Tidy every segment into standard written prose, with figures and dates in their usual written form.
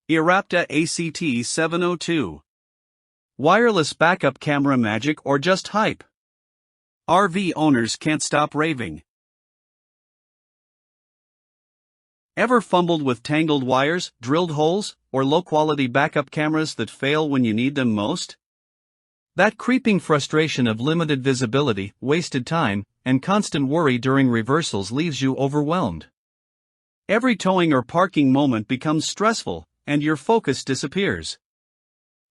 eRapta ACT702. Wireless backup camera magic or just hype? RV owners can't stop raving. Ever fumbled with tangled wires, drilled holes, or low-quality backup cameras that fail when you need them most? That creeping frustration of limited visibility, wasted time, and constant worry during reversals leaves you overwhelmed. Every towing or parking moment becomes stressful, and your focus disappears.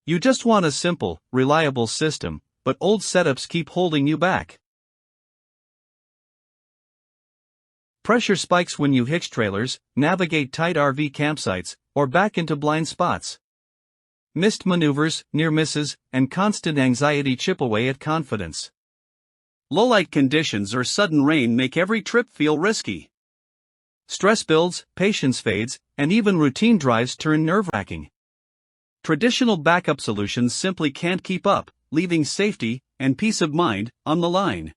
You just want a simple, reliable system, but old setups keep holding you back. Pressure spikes when you hitch trailers, navigate tight RV campsites, or back into blind spots. Missed maneuvers, near misses, and constant anxiety chip away at confidence. Low-light conditions or sudden rain make every trip feel risky. Stress builds, patience fades, and even routine drives turn nerve-wracking. Traditional backup solutions simply can't keep up, leaving safety and peace of mind on the line.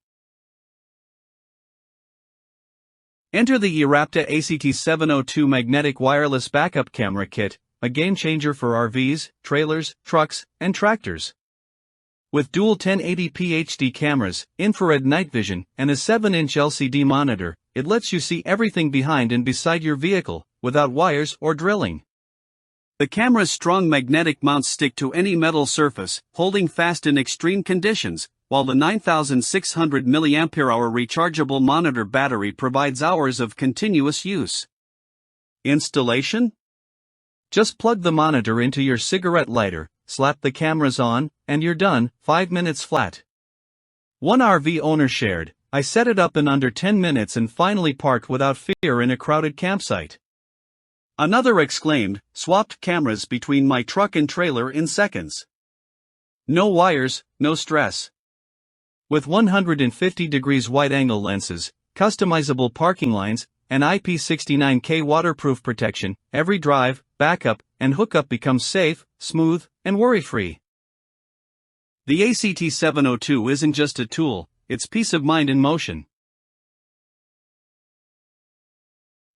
Enter the eRapta ACT702 Magnetic Wireless Backup Camera Kit, a game-changer for RVs, trailers, trucks, and tractors. With dual 1080p HD cameras, infrared night vision, and a 7-inch LCD monitor, it lets you see everything behind and beside your vehicle, without wires or drilling. The camera's strong magnetic mounts stick to any metal surface, holding fast in extreme conditions, while the 9600 mAh rechargeable monitor battery provides hours of continuous use. Installation? Just plug the monitor into your cigarette lighter, slap the cameras on, and you're done, 5 minutes flat. One RV owner shared, "I set it up in under 10 minutes and finally parked without fear in a crowded campsite." Another exclaimed, "Swapped cameras between my truck and trailer in seconds. No wires, no stress." With 150 degrees wide-angle lenses, customizable parking lines, and IP69K waterproof protection, every drive, backup, and hookup becomes safe, smooth, and worry-free. The ACT702 isn't just a tool, it's peace of mind in motion.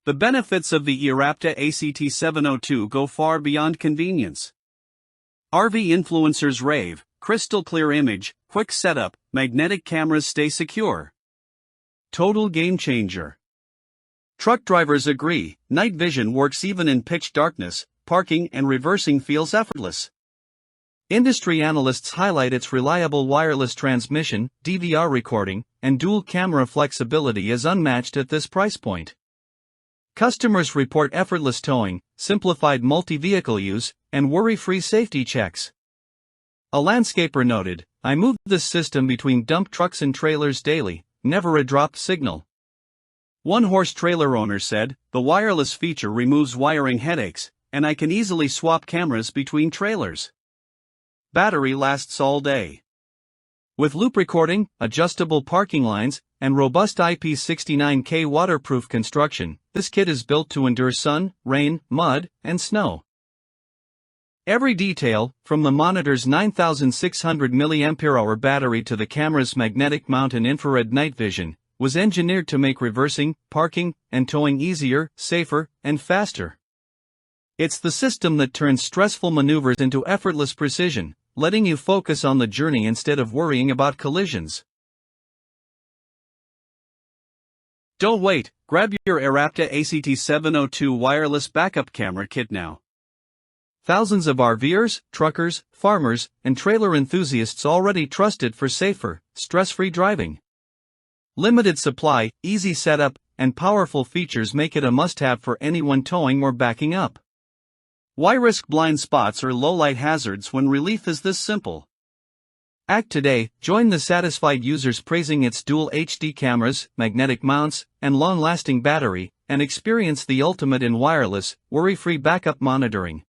The benefits of the eRapta ACT702 go far beyond convenience. RV influencers rave, crystal clear image, quick setup, magnetic cameras stay secure. Total game changer. Truck drivers agree, night vision works even in pitch darkness, parking and reversing feels effortless. Industry analysts highlight its reliable wireless transmission, DVR recording, and dual camera flexibility as unmatched at this price point. Customers report effortless towing, simplified multi-vehicle use, and worry-free safety checks. A landscaper noted, "I move this system between dump trucks and trailers daily, never a dropped signal." One horse trailer owner said, "The wireless feature removes wiring headaches, and I can easily swap cameras between trailers. Battery lasts all day." With loop recording, adjustable parking lines, and robust IP69K waterproof construction, this kit is built to endure sun, rain, mud, and snow. Every detail, from the monitor's 9600 mAh battery to the camera's magnetic mount and infrared night vision, was engineered to make reversing, parking, and towing easier, safer, and faster. It's the system that turns stressful maneuvers into effortless precision, letting you focus on the journey instead of worrying about collisions. Don't wait, grab your eRapta ACT702 wireless backup camera kit now. Thousands of RVers, truckers, farmers, and trailer enthusiasts already trust it for safer, stress-free driving. Limited supply, easy setup, and powerful features make it a must-have for anyone towing or backing up. Why risk blind spots or low-light hazards when relief is this simple? Act today, join the satisfied users praising its dual HD cameras, magnetic mounts, and long-lasting battery, and experience the ultimate in wireless, worry-free backup monitoring.